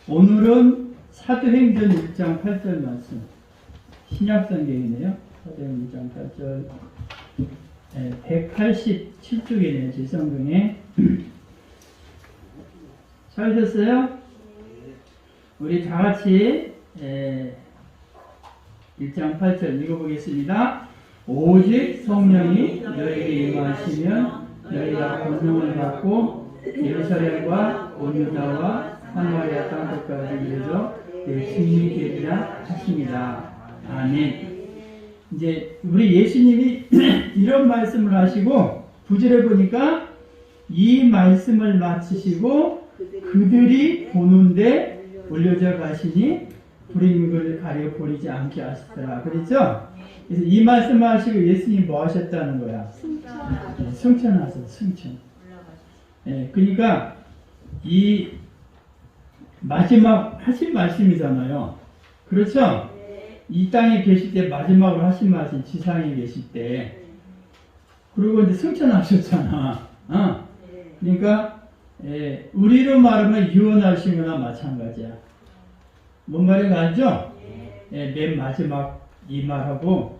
오늘은 사도행전 1장 8절 말씀. 신약성경이네요. 사도행전 1장 8절. 187쪽이네요. 제 성경에. 찾으셨어요? 우리 다 같이 1장 8절 읽어보겠습니다. 오직 성령이 너에게 임하시면 너희가 권능을 받고 예루살렘과 온 유다와 사마리아 땅끝까지 이르러 내 주님이 되리라 하십니다. 아멘. 이제 우리 예수님이 이런 말씀을 하시고 9절에 보니까 이 말씀을 마치시고 그들이 보는데 올려져 가시니 불임을 가려 버리지 않게 하시더라. 그랬죠? 그래서 이 말씀을 하시고 예수님이 뭐 하셨다는 거야? 승천하셨어. 승천. 그러니까 이 마지막 하신 말씀이잖아요. 그렇죠? 이 땅에 계실 때 마지막으로 하신 말씀, 지상에 계실 때. 그리고 이제 승천하셨잖아. 그러니까 우리로 말하면 유언하신 거나 마찬가지야. 뭔 말인가 알죠? 맨 마지막 이 말하고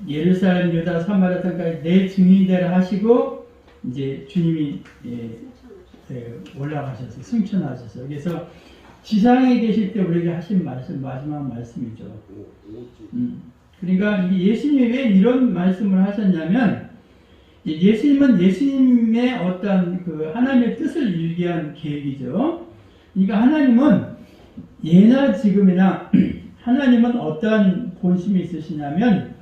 예루살렘, 유다, 사마리아 땅까지 내 증인되라 하시고 이제 주님이 올라가셔서 승천하셔서 그래서 지상에 계실 때 우리에게 하신 말씀, 마지막 말씀이죠. 그러니까 예수님이 왜 이런 말씀을 하셨냐면 예수님은 예수님의 어떤 그 하나님의 뜻을 이루기 위한 계획이죠. 그러니까 하나님은 예나 지금이나 하나님은 어떠한 본심이 있으시냐면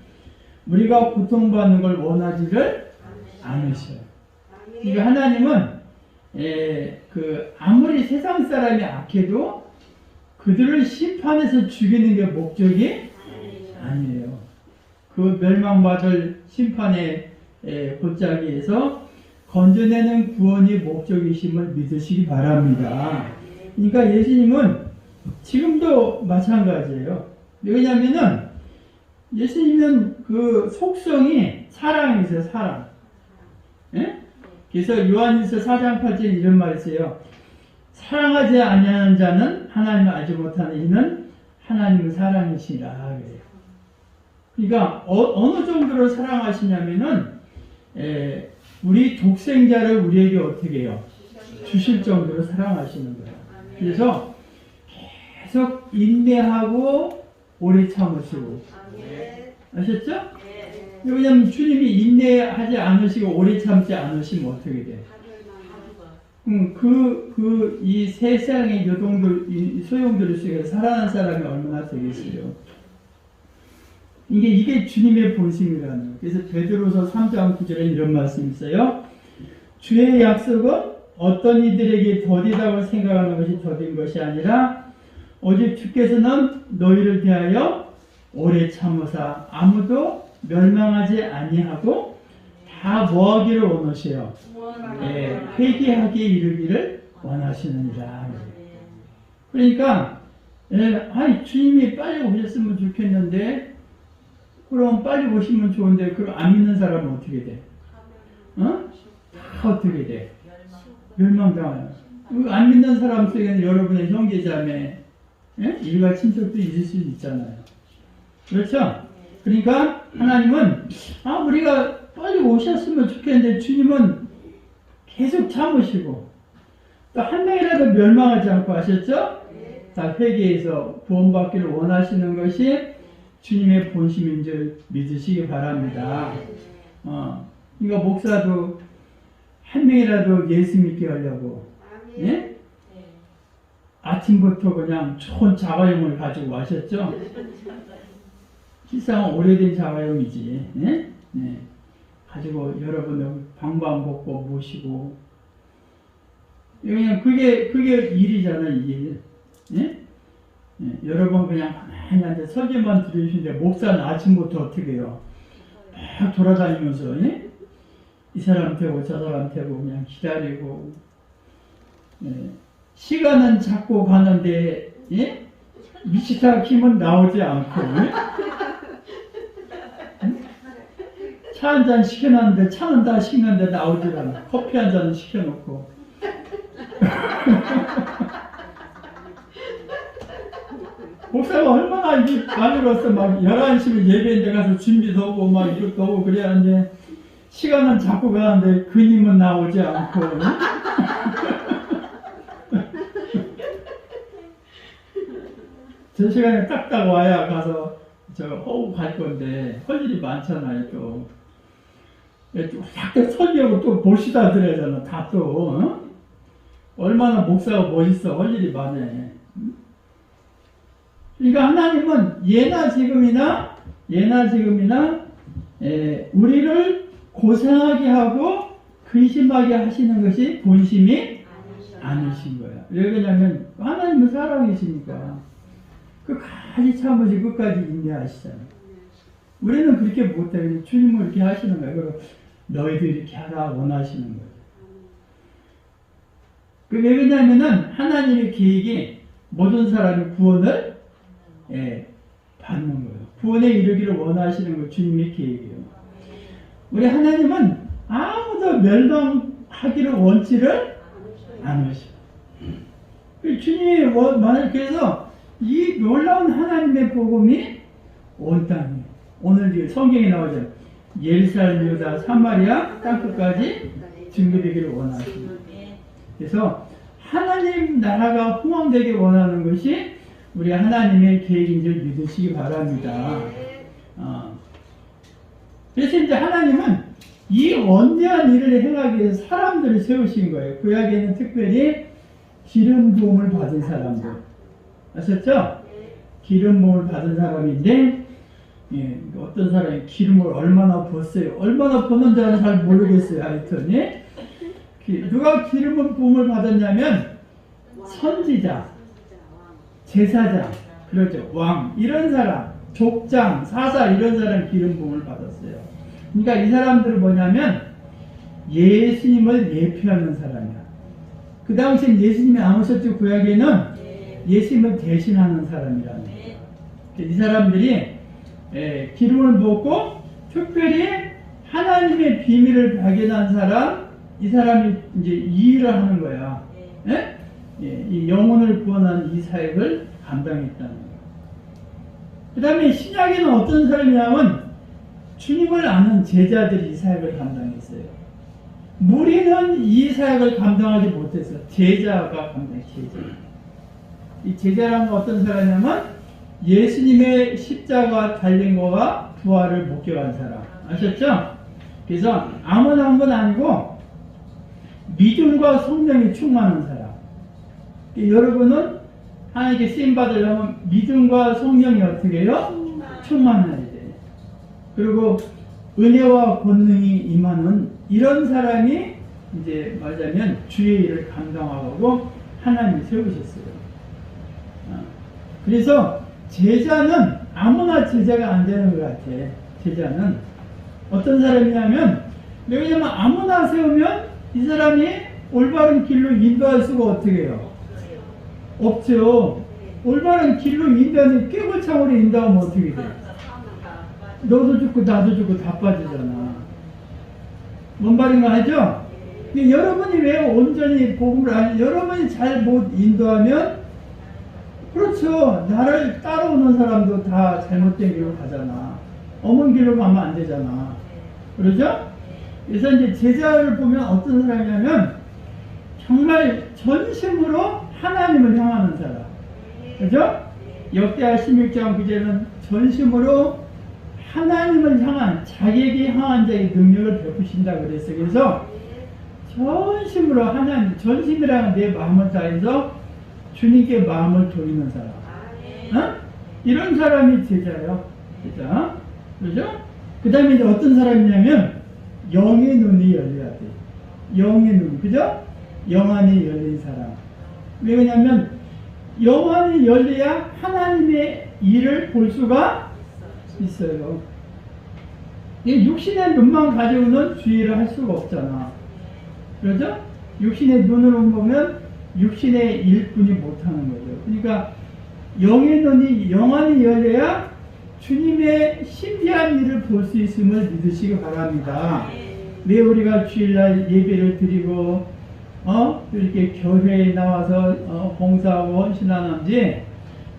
우리가 고통받는 걸 원하지를 않으셔요. 그러니까 하나님은 아무리 세상 사람이 악해도 그들을 심판해서 죽이는 게 목적이 아니에요. 그 멸망받을 심판의 골짜기에서 건져내는 구원이 목적이심을 믿으시기 바랍니다. 그러니까 예수님은 지금도 마찬가지예요. 왜냐면은 예수님은 그 속성이 사랑이세요, 사랑. 그래서 요한일서 4장 8절에 이런 말이 있어요. 사랑하지 아니하는 자는 하나님을 알지 못하는 이는 하나님은 사랑이시라 그래요. 그러니까 어느 정도로 사랑하시냐면은 우리 독생자를 우리에게 어떻게 해요? 주실 정도로 사랑하시는 거예요. 그래서 계속 인내하고 오래 참으시고. 아셨죠? 왜냐하면 주님이 인내하지 않으시고 오래 참지 않으시면 어떻게 돼? 이 세상의 요동들, 이 소용돌이 속에 살아난 사람이 얼마나 되겠어요? 이게 주님의 본심이라는 거예요. 그래서 베드로서 3장 9절에 이런 말씀이 있어요. 주의 약속은 어떤 이들에게 더디다고 생각하는 것이 더딘 것이 아니라 오직 주께서는 너희를 대하여 오래 참으사 아무도 멸망하지 아니하고 다 뭐하기를 원하세요? 회개하기에 이르기를 원하시느니라. 그러니까 주님이 빨리 오셨으면 좋겠는데 그럼 빨리 오시면 좋은데 그걸 안 믿는 사람은 어떻게 돼? 다 어떻게 돼? 멸망당해요. 안 믿는 사람 속에는 여러분의 형제자매 일가 친척도 있을 수 있잖아요. 그렇죠? 그러니까 하나님은 우리가 빨리 오셨으면 좋겠는데 주님은 계속 참으시고 또 한 명이라도 멸망하지 않고 하셨죠? 다 회개해서 구원받기를 원하시는 것이 주님의 본심인 줄 믿으시기 바랍니다. 이거 목사도 한 명이라도 예수 믿게 하려고 아침부터 그냥 좋은 자가용을 가지고 와셨죠? 실상 오래된 자가용이지. 가지고 여러분 방방곡곡 모시고 그냥 그게 일이잖아, 일. 여러분 그냥 가만히 앉아 설교만 들으시는데 목사는 아침부터 어떻게 해요? 막 돌아다니면서 이 사람 되고 저 사람 되고 그냥 기다리고 시간은 잡고 가는데 미치다 키면 나오지 않고 차 한 잔 시켜놨는데 차는 다 식는데 나오질 않아. 커피 한 잔은 시켜놓고 목사가 얼마나 이게 많이 막 11시면 예배인데 가서 준비도 하고 막 이것도 하고 그래야 하는데 시간은 자꾸 가는데 그님은 나오지 않고 저 시간에 딱딱 와야 가서 저 호흡 갈 건데 할 일이 많잖아요 또. 약간 설교하고 또 보시다 드려야잖아 다 또. 어? 얼마나 목사가 멋있어 할 일이 많네. 그러니까 하나님은 예나 지금이나 우리를 고생하게 하고 근심하게 하시는 것이 본심이 아니신 거야. 왜 그러냐면 하나님은 사랑이시니까 끝까지 참으시고 끝까지 인내하시잖아. 우리는 그렇게 못해. 주님은 이렇게 하시는 거야. 그리고 너희도 이렇게 하라 원하시는 거야. 왜 그러냐면은 하나님의 계획이 모든 사람의 구원을 받는 거예요. 구원에 이르기를 원하시는 거 주님의 계획이에요. 우리 하나님은 아무도 멸망하기를 원치를 않으시고 주님이 만약 그래서 이 놀라운 하나님의 복음이 온 땅에 오늘 성경에 나오죠. 예루살렘, 유다, 사마리아 땅끝까지 증거되기를 원하십니다. 그래서 하나님 나라가 흥왕되게 원하는 것이 우리 하나님의 계획인 줄 믿으시기 바랍니다. 그래서 이제 하나님은 이 원대한 일을 행하기 위해서 사람들을 세우신 거예요. 구약에는 특별히 기름 부음을 받은 사람들. 아셨죠? 기름 부음을 받은 사람인데 어떤 사람이 기름을 얼마나 부었어요. 얼마나 부었는지는 잘 모르겠어요. 하여튼 누가 기름 부음을 받았냐면 선지자, 제사장, 그렇죠. 왕 이런 사람, 족장, 사사 이런 사람 기름 부음을 받았어요. 그러니까 이 사람들은 뭐냐면 예수님을 예표하는 사람이야. 그 당시엔 예수님이 안 오셨죠. 구약에는 예수님을 대신하는 사람이라는 거예요. 이 사람들이 기름을 붓고 특별히 하나님의 비밀을 발견한 사람, 이 사람이 이제 이 일을 하는 거야. 이 영혼을 구원하는 이 사역을 감당했다는 거예요. 그 다음에 신약에는 어떤 사람이냐면 주님을 아는 제자들이 이 사역을 감당했어요. 무리는 이 사역을 감당하지 못했어요. 제자가 감당했어요. 이 제자라는 건 어떤 사람이냐면 예수님의 십자가 달린 거와 부활을 목격한 사람. 아셨죠? 그래서 아무나 한 건 아니고 믿음과 성령이 충만한 사람. 여러분은 하나님께 쓰임 받으려면 믿음과 성령이 어떻게 해요? 충만해야 돼. 그리고 은혜와 권능이 임하는 이런 사람이 이제 말하자면 주의 일을 감당하고 하나님이 세우셨어요. 그래서 제자는 아무나 제자가 안 되는 것 같아. 제자는 어떤 사람이냐면 왜냐면 아무나 세우면 이 사람이 올바른 길로 인도할 수가 어떻게 해요? 없죠. 올바른 길로 인도하는 꾀고창으로 인도하면 어떻게 돼? 너도 죽고 나도 죽고 다 빠지잖아. 뭔 말인가 하죠? 여러분이 왜 온전히 복음을 여러분이 잘 못 인도하면 그렇죠. 나를 따라오는 사람도 다 잘못된 길로 가잖아. 엄한 길로 가면 안 되잖아. 그러죠? 그래서 이제 제자를 보면 어떤 사람이냐면 정말 전심으로 하나님을 향하는 사람. 그죠? 역대하 16장 9절은 전심으로 하나님을 향한 자기에게 향한 자의 능력을 베푸신다 그랬어요. 그래서 전심으로 하나님, 전심이라는 내 마음을 다해서 주님께 마음을 돌리는 사람. 어? 이런 사람이 제자예요. 제자. 그죠? 그 다음에 이제 어떤 사람이냐면 영의 눈이 열려야 돼. 영의 눈. 그죠? 영안이 열린 사람. 왜 그러냐면 영안이 열려야 하나님의 일을 볼 수가 있어요. 육신의 눈만 가지고는 주의를 할 수가 없잖아. 그렇죠? 육신의 눈으로 보면 육신의 일뿐이 못하는 거죠. 그러니까 영의 눈이 영안이 열려야 주님의 신비한 일을 볼 수 있음을 믿으시기 바랍니다. 왜 우리가 주일날 예배를 드리고 이렇게 교회에 나와서 봉사하고 헌신하는지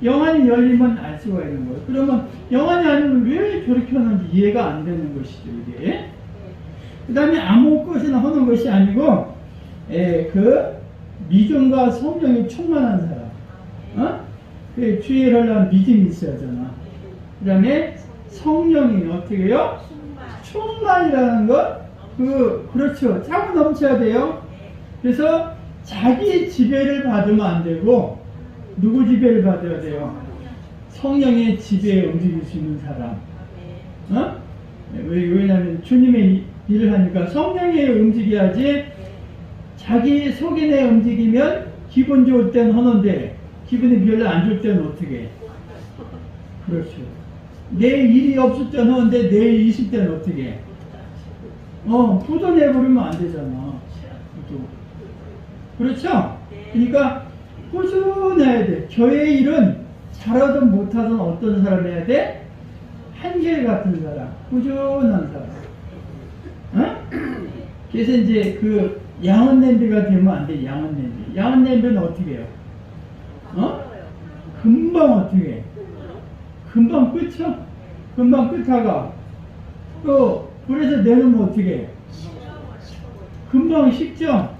영안이 열리면 알 수가 있는 거예요. 그러면 영안이 아니면 왜 저렇게 하는지 이해가 안 되는 것이죠, 이게. 그 다음에 아무것이나 하는 것이 아니고, 그 믿음과 성령이 충만한 사람. 그 주의를 하려면 믿음이 있어야 하잖아. 그 다음에 성령이 어떻게 해요? 충만이라는 것, 그렇죠. 차고 넘쳐야 돼요. 그래서 자기 지배를 받으면 안 되고, 누구 지배를 받아야 돼요? 성령의 지배에 움직일 수 있는 사람. 왜냐하면 주님의 일을 하니까 성령에 움직여야지. 자기 속에 내 움직이면 기분 좋을 땐 하는데 기분이 별로 안 좋을 때는 어떻게 해? 그렇죠. 내 일이 없을 때는 하는데 내 일이 있을 때는 어떻게 해? 부도 내버리면 안 되잖아. 부도. 그렇죠? 그러니까 꾸준해야 돼. 교회 일은 잘하든 못하든 어떤 사람 해야 돼? 한결같은 사람, 꾸준한 사람. 그래서 이제 그 양은 냄비가 되면 안 돼. 양은 냄비. 양은 냄비는 어떻게 해요? 금방 어떻게 해? 금방 끓죠? 금방 끓다가 또 불에서 내놓으면 어떻게 해? 금방 식죠?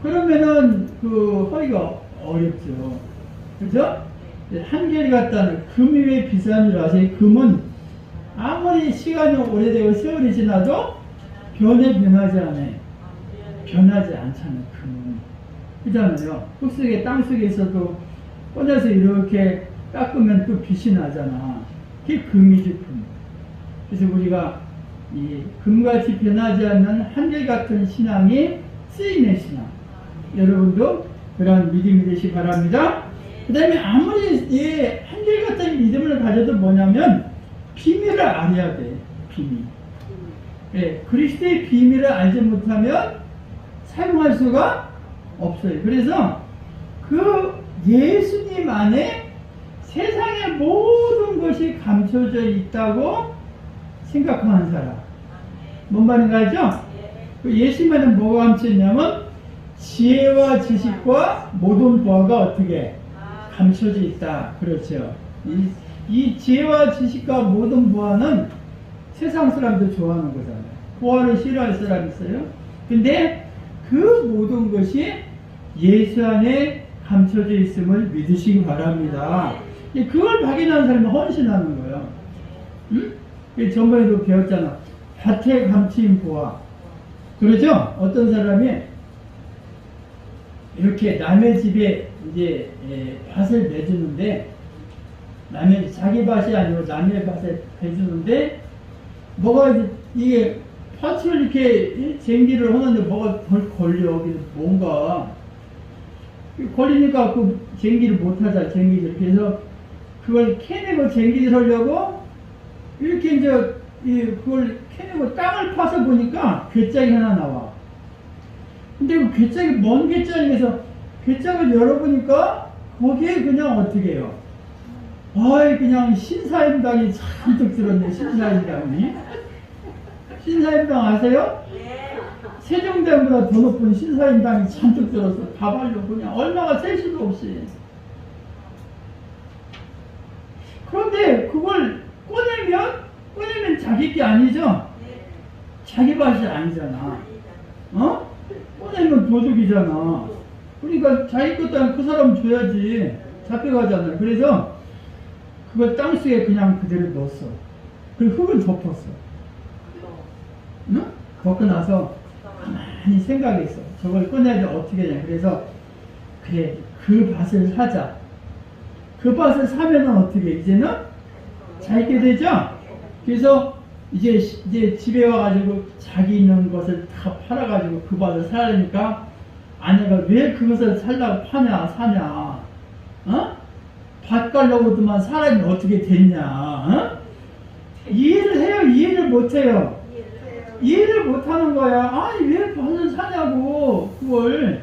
그러면은 그 허리가 어렵죠. 그죠? 한결 같다는 금이 왜 비싼 줄 아세요? 금은 아무리 시간이 오래되고 세월이 지나도 변하지 않아요. 변하지 않잖아요, 금은. 그잖아요. 흙속에, 땅속에 있어도 꺼내서 이렇게 깎으면 또 빛이 나잖아. 그게 금이지, 금. 그래서 우리가 이 금같이 변하지 않는 한결같은 신앙이 쓰임의 신앙. 여러분도 그런 믿음이 되시기 바랍니다. 그 다음에 아무리 한결같은 믿음을 가져도 뭐냐면 비밀을 알아야 돼. 비밀. 그리스도의 비밀을 알지 못하면 사용할 수가 없어요. 그래서 그 예수님 안에 세상의 모든 것이 감춰져 있다고 생각하는 사람. 뭔 말인가 하죠? 그 예수님 안에 뭐가 감춰있냐면 지혜와 지식과 모든 보화가 어떻게 감춰져 있다. 그렇죠. 이 지혜와 지식과 모든 보화는 세상 사람도 좋아하는 거잖아요. 보화를 싫어할 사람 있어요? 근데 그 모든 것이 예수 안에 감춰져 있음을 믿으시기 바랍니다. 그걸 발견하는 사람이 헌신하는 거예요. 응? 전번에도 배웠잖아. 밭에 감추인 보화. 그러죠? 어떤 사람이 이렇게 남의 집에 이제 밭을 내주는데, 자기 밭이 아니고 남의 밭에 해주는데, 뭐가 이게 밭을 이렇게 쟁기를 하는데 뭐가 덜 걸려. 뭔가 걸리니까 그 쟁기를 못하자. 쟁기질. 그래서 그걸 캐내고 쟁기질 하려고 이렇게 이제 그걸 캐내고 땅을 파서 보니까 괴짝이 하나 나와. 근데 그 괴짝이 먼 괴짝에서 괴짝을 열어보니까 거기에 그냥 어떻게 해요? 그냥 신사임당이 잔뜩 들었네. 신사임당이. 신사임당 아세요? 세종대왕보다 더 높은 신사임당이 잔뜩 들었어. 다발로 그냥 얼마가 셀 수도 없이. 그런데 그걸 꺼내면 자기 게 아니죠? 자기 밭이 아니잖아. 꺼내면 도둑이잖아. 그러니까 자기 것도 그 사람 줘야지. 잡혀가잖아요. 그래서 그걸 땅속에 그냥 그대로 넣었어. 그리고 흙을 덮었어. 응? 덮고 나서 가만히 생각했어. 저걸 꺼내야지 어떻게 되냐. 그래서 그래, 그 밭을 사자. 그 밭을 사면은 어떻게 이제는 잘 있게 되죠? 그래서 이제 집에 와가지고 자기 있는 것을 다 팔아가지고 그 밭을 사려니까 아내가 왜 그것을 사려고 사냐? 밭 가려고도만 사람이 어떻게 됐냐? 이해를 해요? 이해를 못해요? 이해를 못하는 거야. 아니 왜 밭을 사냐고. 그걸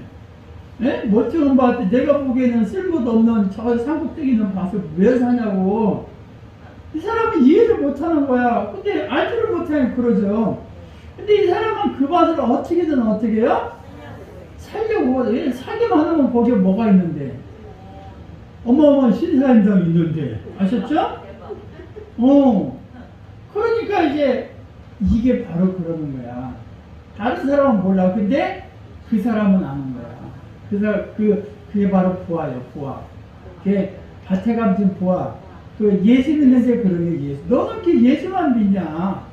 멋쩍은 밭, 내가 보기에는 쓸모도 없는 저 산꼭대기 있는 밭을 왜 사냐고. 이 사람은 이해를 못하는 거야. 근데 알지를 못하니까 그러죠. 근데 이 사람은 그 밭을 어떻게든 어떻게 해요? 살려고. 사기만 하면 거기에 뭐가 있는데. 어마어마한 신사임당 있는데 아셨죠? 그러니까 이제 이게 바로 그러는 거야. 다른 사람은 몰라. 근데 그 사람은 아는 거야. 그게 바로 부하예요. 부하. 그게 밭에 감진 부하. 그 예수 믿는데 그런 게 예수. 너는 이렇게 예수만 믿냐?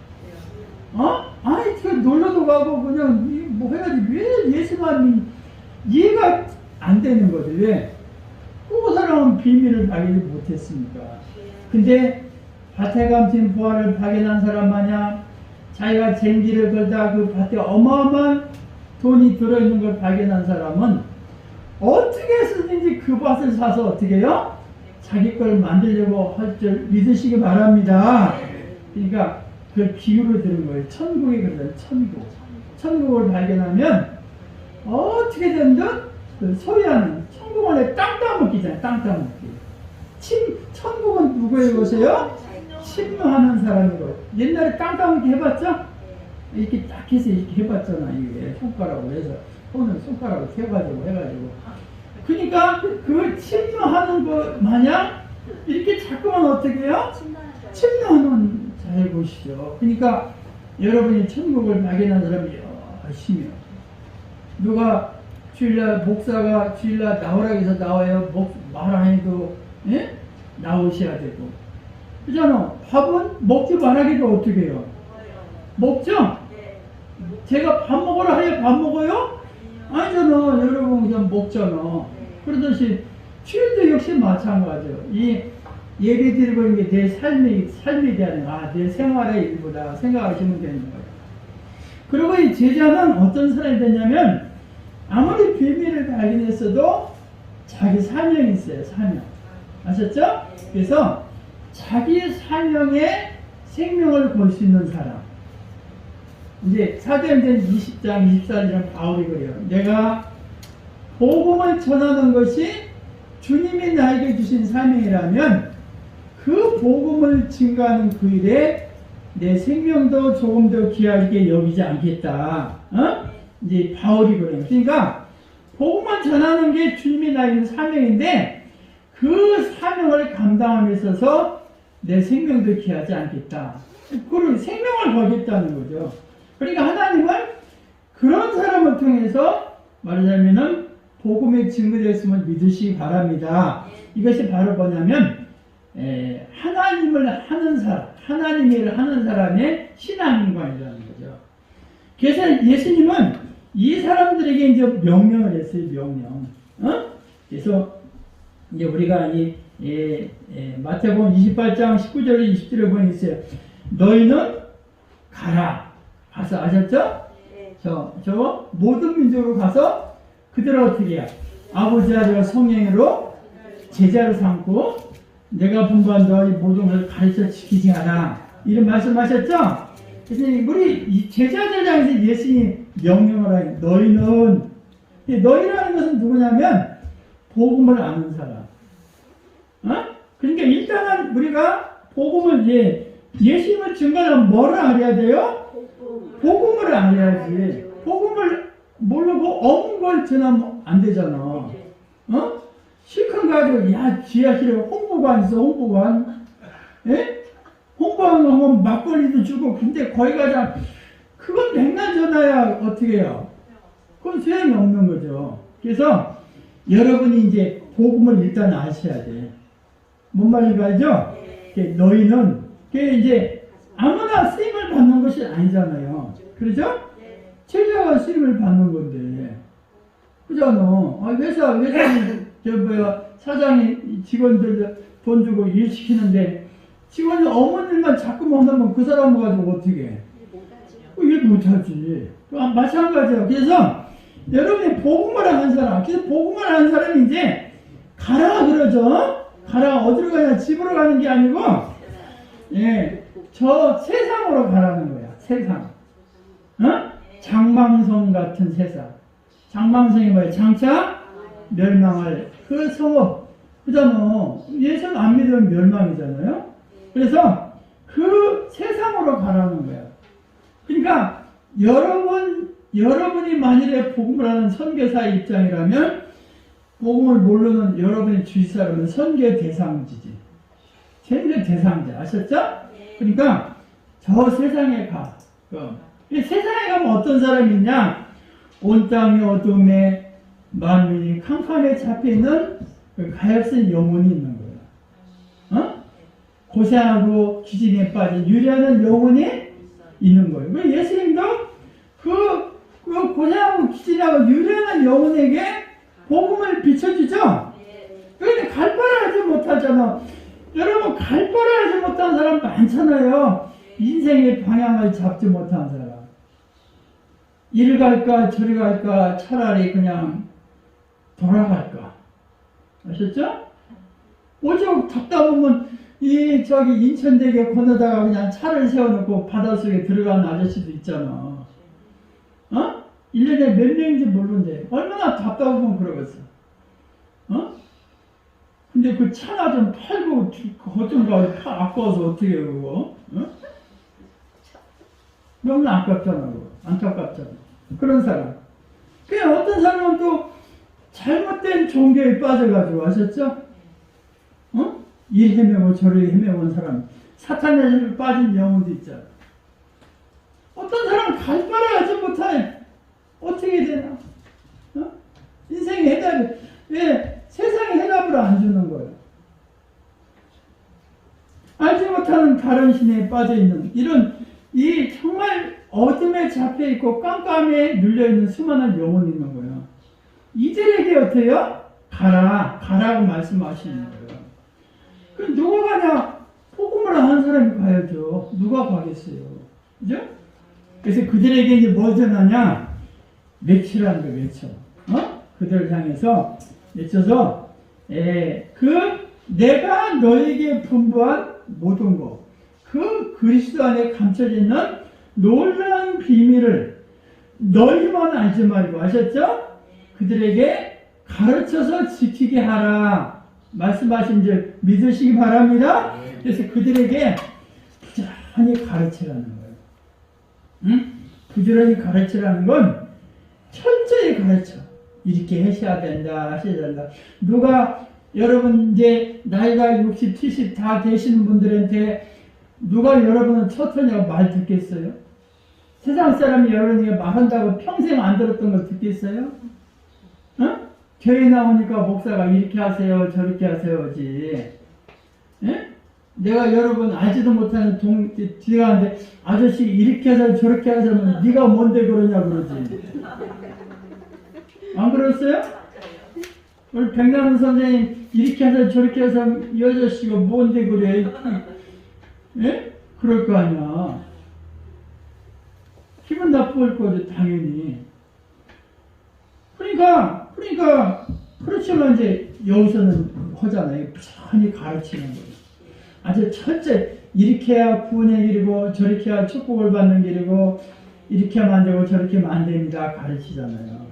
아니, 그 놀러도 가고 그냥 뭐 해가지고 왜 예수만 믿? 이해가 안 되는 거지. 왜? 그 사람은 비밀을 발견 못했으니까. 근데 밭에 감춘 부하를 발견한 사람 마냥 자기가 쟁기를 걸다 그 밭에 어마어마한 돈이 들어있는 걸 발견한 사람은 어떻게 해서든지 그 밭을 사서 어떻게 해요? 자기 걸 만들려고 할 줄 믿으시기 바랍니다. 그러니까 그 비유를 들은 거예요. 천국에 그러잖아요. 천국. 천국을 발견하면 어떻게든지 그 소유하는 천국 안에 땅 따먹기잖아요. 땅 따먹기. 천국은 누구의 것이에요? 침노하는 사람이고. 옛날에 땅 따먹기 해봤죠? 이렇게 딱 해서 이렇게 해봤잖아. 이게 손가락으로 해서 손을 손가락으로 해가지고. 그러니까 그 침노하는 것 마냥 이렇게 자꾸만 어떻게 해요? 침노하는 자의 곳이죠. 그러니까 여러분이 천국을 발견한 사람이 열심히 누가 주일날 목사가 주일날 나오라 해서 나와요. 말 안 해도 예? 나오셔야 되고 그잖아. 밥은 먹지 말하기도 어떻게 해요? 먹죠? 제가 밥 먹으라 하여 밥 먹어요? 아니잖아. 여러분 그냥 먹잖아. 그러듯이 주일도 역시 마찬가지예요. 이 예배 드리고 있는 게 내 삶에 대한 내 생활의 일부다 생각하시면 되는 거예요. 그리고 이 제자는 어떤 사람이 되냐면 아무리 비밀을 발견했어도 자기 사명이 있어요. 사명. 아셨죠? 그래서 자기 사명에 생명을 걸 수 있는 사람. 이제 사도행전 20장 24절은 바울이 그래요. 내가 복음을 전하는 것이 주님이 나에게 주신 사명이라면 그 복음을 증거하는 그 일에 내 생명도 조금 더 귀하게 여기지 않겠다. 이제 바울이 그래요. 그러니까 복음을 전하는 게 주님이 나에게 사명인데 그 사명을 감당함에 있어서 내 생명도 귀하지 않겠다. 그걸 생명을 걸겠다는 거죠. 그러니까 하나님은 그런 사람을 통해서 말하자면은 복음의 증거됐음을 믿으시기 바랍니다. 이것이 바로 뭐냐면 하나님을 하는 사람, 하나님 일을 하는 사람의 신앙인관이라는 거죠. 그래서 예수님은 이 사람들에게 이제 명령을 했어요. 명령. 그래서 이제 우리가 마태복음 28장 19절 20절에 보니 있어요. 너희는 가라. 가서 아셨죠? 저 모든 민족으로 가서 그들을 어떻게 해요? 아버지 아들과 성령으로 제자로 삼고 내가 분부한 너희 모든 것을 가르쳐 지키지 않아. 이런 말씀하셨죠? 그래서 우리 제자들 향해서 예수님이 명령을 하니 너희라는 것은 누구냐면 복음을 아는 사람. 그러니까 일단은 우리가 복음을 예수님을 증거하려면 뭐를 알아야 돼요? 복음을 알아야지. 복음을 모르고 없는 걸 전하면 안 되잖아. 실컷 가지고 지하실에 홍보관 있어. 홍보관. 예? 홍보관 하면 막걸리도 주고 근데 거기 가자 그건 맨날 전화야 어떻게 해요? 그건 소용이 없는 거죠. 그래서 여러분이 이제 복음을 일단 아셔야 돼. 뭔 말인지 알죠? 너희는 이제 아무나 쓰임을 받는 것이 아니잖아요. 그렇죠? 제자가 쓰임을 받는 건데. 그잖아. 회사 사장이 직원들 돈 주고 일 시키는데 직원이 어머니만 자꾸만 하면 그 사람 가지고 어떻게 해? 일 못하지. 마찬가지예요. 그래서 여러분이 복음을 하는 사람, 그래서 복음을 하는 사람이 이제 가라 그러죠. 가라 어디로 가냐? 집으로 가는 게 아니고 저 세상으로 가라는 거야. 세상. 장망성 같은 세상. 장망성이 뭐예요? 장차 멸망할 그 성읍. 그잖아. 예수 안 믿으면 멸망이잖아요. 그래서 그 세상으로 가라는 거야. 그러니까 여러분이 만일에 복음을 하는 선교사의 입장이라면 복음을 모르는 여러분의 주위 사람은 선교 대상지지. 선교 대상자. 아셨죠? 그러니까 저 세상에 가. 이 세상에 가면 어떤 사람이 있냐? 온 땅이 어둠에 만민이 캄캄에 잡혀있는 그 가엾은 영혼이 있는 거야. 어? 고생하고 기진에 빠진 유리하는 영혼이 있는 거예요. 왜 예수님도 그 고생하고 기진하고 유리하는 영혼에게 복음을 비춰주죠? 그런데 갈 바를 하지 못하잖아. 여러분, 갈 바를 하지 못한 사람 많잖아요. 인생의 방향을 잡지 못한 사람. 이리 갈까 저리 갈까 차라리 그냥 돌아갈까. 아셨죠? 오죽 답답하면 저기 인천대교 건너다가 그냥 차를 세워놓고 바닷속에 들어가는 아저씨도 있잖아. 어? 1년에 몇 명인지 모르는데 얼마나 답답하면 그러겠어. 어? 근데 그 차나 좀 팔고 어쩐가 아까워서 어떻게 해요 그거? 어? 너무 아깝잖아 그거. 안타깝잖아. 그런 사람. 그냥 어떤 사람은 또 잘못된 종교에 빠져가지고 아셨죠? 어? 이 헤매고 저리 헤매온 사람, 사탄에 빠진 영혼도 있잖아. 어떤 사람은 갈 바를 하지 못해. 어떻게 되나? 어? 인생의 해답이 왜 세상의 해답을 안 주는 거예요? 알지 못하는 다른 신에 빠져 있는 이런 이 정말 어둠에 잡혀 있고 깜깜에 눌려 있는 수많은 영혼이 있는 거예요. 이들에게 어때요? 가라고 말씀하시는 거예요. 그 누가 가냐? 복음을 아는 사람이 가야죠. 누가 가겠어요? 그죠? 그래서 그들에게 이제 뭐 전하냐? 외치라는 거예요, 외쳐. 그들을 향해서 외쳐서, 내가 너에게 분부한 모든 것, 그 그리스도 안에 감춰져 있는 놀라운 비밀을 너희만 알지 말고, 아셨죠? 그들에게 가르쳐서 지키게 하라. 말씀하신 줄 믿으시기 바랍니다. 그래서 그들에게 부지런히 가르치라는 거예요. 응? 부지런히 가르치라는 건 철저히 가르쳐. 이렇게 하셔야 된다, 하셔야 된다. 누가, 여러분 이제 나이가 60, 70 다 되시는 분들한테 누가 여러분은 첫터냐고 말 듣겠어요? 세상 사람이 여러분에게 말한다고 평생 안 들었던 걸 듣겠어요? 어? 교회 나오니까 목사가 이렇게 하세요, 저렇게 하세요지. 예? 내가 여러분 알지도 못하는 뒤에 가는데 아저씨 이렇게 하세요, 저렇게 하세요. 네가 뭔데 그러냐 그러지. 안 그랬어요? 우리 백남은 선생님 이렇게 하세요, 저렇게 하세요. 이 아저씨가 뭔데 그래. 예? 그럴 거 아니야. 기분 나쁠 거죠, 당연히. 그러니까, 그렇지만 이제 여기서는 하잖아요. 부지런히 가르치는 거예요. 아주 철저히, 이렇게 해야 구원의 길이고, 저렇게 해야 축복을 받는 길이고, 이렇게 하면 안 되고, 저렇게 하면 안 됩니다. 가르치잖아요.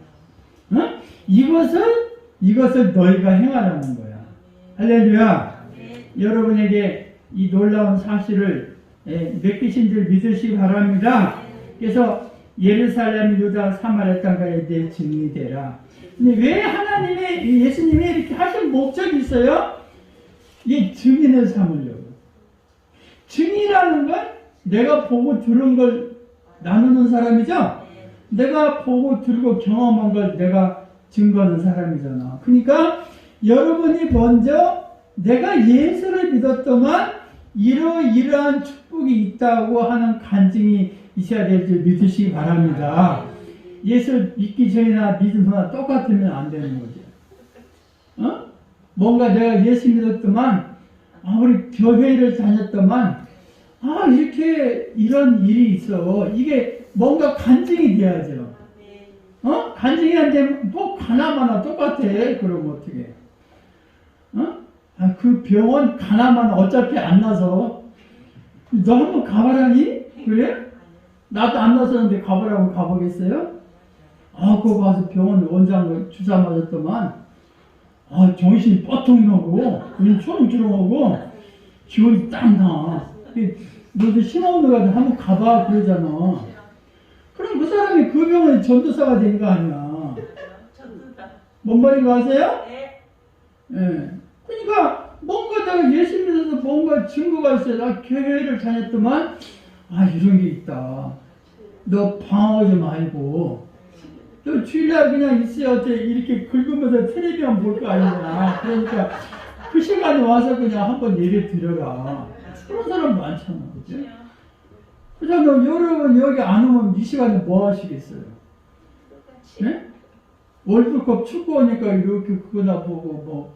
어? 이것을 너희가 행하라는 거야. 할렐루야. 여러분에게 이 놀라운 사실을 맡기신 줄 믿으시기 바랍니다. 그래서 예루살렘, 유다, 사마리아 땅까지 내 증인이 되라. 근데 왜 하나님의 예수님이 이렇게 하신 목적이 있어요? 이 증인을 삼으려고. 증인이라는 건 내가 보고 들은 걸 나누는 사람이죠. 내가 보고 들고 경험한 걸 내가 증거하는 사람이잖아. 그러니까 여러분이 먼저 내가 예수를 믿었더만 이러이러한 축복이 있다고 하는 간증이 있어야 될 줄 믿으시기 바랍니다. 예수 믿기 전이나 믿음 후나 똑같으면 안 되는 거죠. 어? 뭔가 내가 예수 믿었더만, 우리 교회를 다녔더만, 이렇게 이런 일이 있어. 이게 뭔가 간증이 돼야죠. 간증이 안 되면 뭐 가나마나 똑같아. 그럼 어떻게? 그 병원 가나마나 어차피 안 나서 너 한번 가봐라니? 그래? 나도 안 나서는데 가보라고 가보겠어요? 그거 가서 병원 원장을 주사 맞았더만, 정신이 뻗통 나고, 눈이 초롱초롱하고, 기운이 딱 나. 너도 신혼을 가서 한번 가봐, 그러잖아. 그럼 그 사람이 그 병원에 전도사가 된 거 아니야. 뭔 말인지 아세요? 예. 그러니까 뭔가 내가 예수 믿어서 뭔가 증거가 있어요. 나 교회를 다녔더만 이런 게 있다. 너 방황하지 말고 너 주일날 그냥 있어야 돼. 이렇게 긁으면서 텔레비전 볼 거 아니냐. 그러니까 그 시간에 와서 그냥 한번 예배 드려라. 그런 사람 많잖아. 그치? 그래서 여러분 여기 안 오면 이 시간에 뭐 하시겠어요? 네? 월드컵 축구 오니까 이렇게 그거나 보고 뭐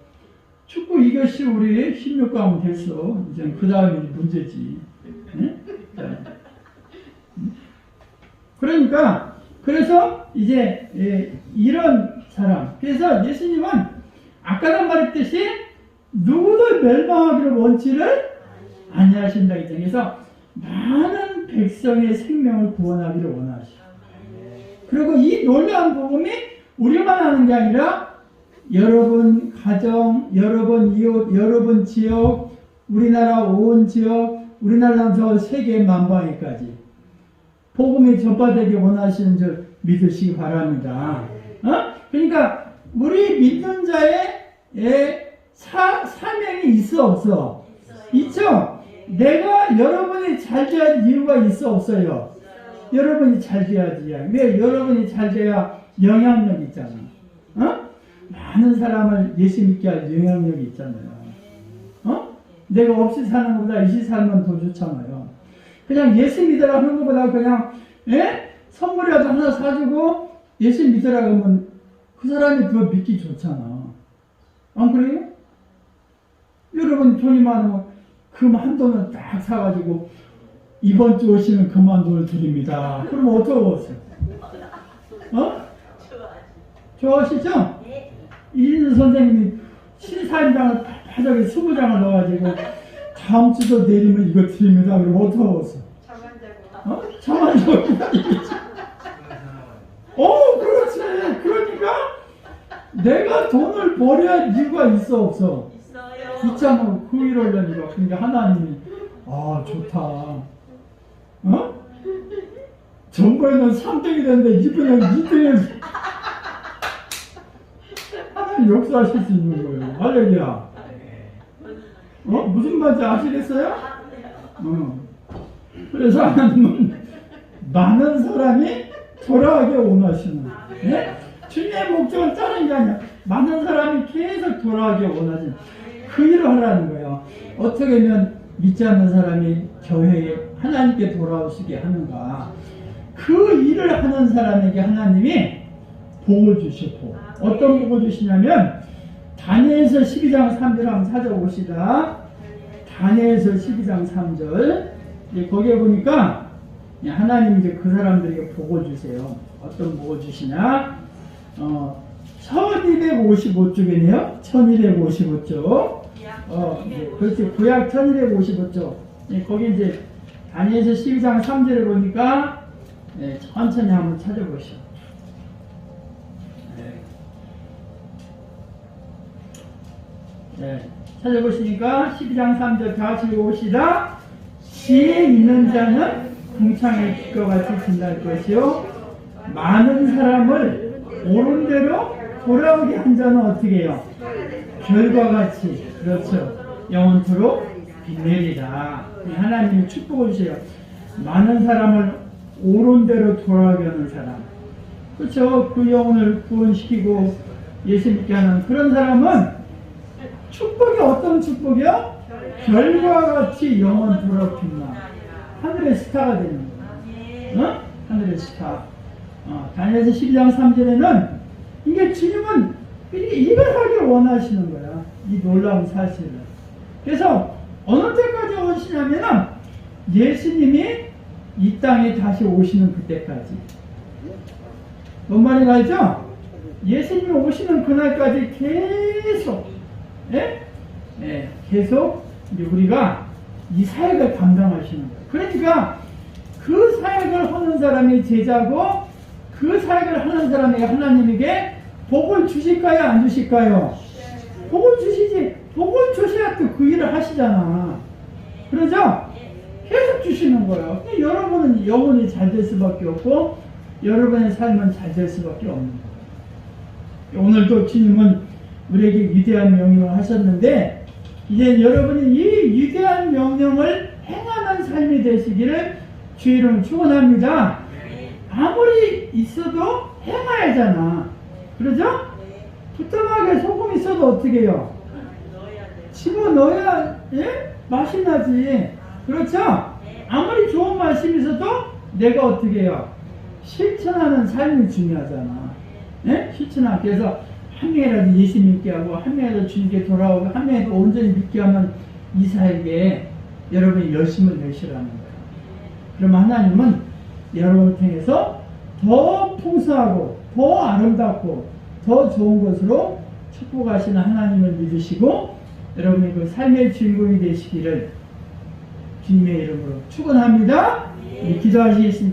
축구 이겼시 우리 16강 됐어. 이제 그 다음에 문제지. 네? 그러니까 그래서 이제 이런 사람. 그래서 예수님은 아까도 말했듯이 누구도 멸망하기를 원치를 아니하신다 했잖아요. 그래서 많은 백성의 생명을 구원하기를 원하시오. 그리고 이 놀라운 복음이 우리만 하는 게 아니라 여러분 가정, 여러분 이웃, 여러분 지역, 우리나라 온 지역, 우리나라에서 세계 만방에까지 복음이 전파되기 원하시는 줄 믿으시기 바랍니다. 그러니까 우리 믿는 자의 사명이 있어 없어? 있죠? 내가 여러분이 잘 돼야 이유가 있어 없어요? 여러분이 잘 돼야지. 왜? 여러분이 잘 돼야 영향력 있잖아. 많은 사람을 예수 믿게 할 영향력이 있잖아요. 내가 없이 사는 것보다 있이 살면 더 좋잖아요. 그냥 예수 믿으라 하는 것보다 그냥 선물이라도 하나 사주고 예수 믿으라 하면 그 사람이 더 믿기 좋잖아. 안 그래요? 여러분 돈이 많으면 금 돈을 딱 사가지고 이번 주 오시는 금한 돈을 드립니다. 그러면 어떠세요? 좋아하시죠? 이인수 선생님이 신사임당을 바닥에 20장을 넣어가지고 다음 주도 내리면 이거 드립니다. 그러면 어떠세요? 잠안 자고. 그렇지. 그러니까 내가 돈을 버려야 이유가 있어 없어? 있어요. 있잖아. 그 일하려니까. 그러니까 하나님이 좋다. 전번에는 3등이 됐는데 이번에는 2등을 하나님 역사하실 수 있는 거예요. 할렐루야. 무슨 말인지 아시겠어요? 그래서 하나님은 많은 사람이 돌아가게 원하시는, 주님의 목적을 따르는 게 아니라 많은 사람이 계속 돌아가게 원하시는 그 일을 하라는 거예요. 어떻게 하면 믿지 않는 사람이 교회에 하나님께 돌아오시게 하는가? 그 일을 하는 사람에게 하나님이 복을 주시고, 어떤 복을 주시냐면 다니엘서 12장 3절 한번 찾아봅시다. 다니엘서 12장 3절. 거기에 보니까 하나님이 이제 그 사람들에게 복을 주세요. 어떤 복을 주시냐? 1255쪽이네요. 1255쪽. 그렇지. 구약 1255쪽. 거기 이제 다니엘서 12장 3절에 보니까 천천히 한번 찾아보시오. 찾아보시니까 12장 3절 다 같이 읽어봅시다. 지혜 있는 자는 궁창의 빛과 같이 빛날 것이요 많은 사람을 옳은 대로 돌아오게 한 자는 어떻게 해요? 별과 같이, 그렇죠, 영원토록 빛내리라. 하나님이 축복을 주세요. 많은 사람을 옳은 대로 돌아오게 하는 사람, 그렇죠, 그 영혼을 구원시키고 예수 믿게 하는 그런 사람은 축복이 어떤 축복이요? 별과 같이 영원토록 빛나 하늘의 스타가 되는 거예요. 하늘의 스타. 다니엘서 12장 3절에는 이게 주님은 이걸 하길 원하시는 거야. 이 놀라운 사실을. 그래서 어느 때까지 오시냐면은 예수님이 이 땅에 다시 오시는 그때까지. 뭔 말인지 알죠? 예수님이 오시는 그날까지 계속 계속 이제 우리가 이 사역을 감당하시는 거예요. 그러니까 그 사역을 하는 사람이 제자고 그 사역을 하는 사람에게 하나님에게 복을 주실까요? 안 주실까요? 복을 주시지. 복을 주셔야 또 그 일을 하시잖아. 그러죠? 계속 주시는 거예요. 여러분은 영혼이 잘 될 수밖에 없고 여러분의 삶은 잘 될 수밖에 없는 거예요. 오늘도 주님은 우리에게 위대한 명령을 하셨는데 이제 여러분이 이 위대한 명령을 행하는 삶이 되시기를 주 이름으로 축원합니다. 아무리 있어도 행해야잖아. 그러죠? 부뚜막에 소금 있어도 어떻게 해요? 집어넣어야 맛이 나지. 그렇죠? 아무리 좋은 말씀이 있어도 내가 어떻게 해요? 실천하는 삶이 중요하잖아. 실천하고. 그래서 한 명이라도 예수 믿게 하고 한 명이라도 주님께 돌아오고 한 명이라도 온전히 믿게 하면 이사에게 여러분이 열심을 내시라는 거예요. 그럼 하나님은 여러분을 통해서 더 풍성하고 더 아름답고 더 좋은 것으로 축복하시는 하나님을 믿으시고 여러분이 그 삶의 주인공이 되시기를 주님의 이름으로 축원합니다. 기도하시겠습니다.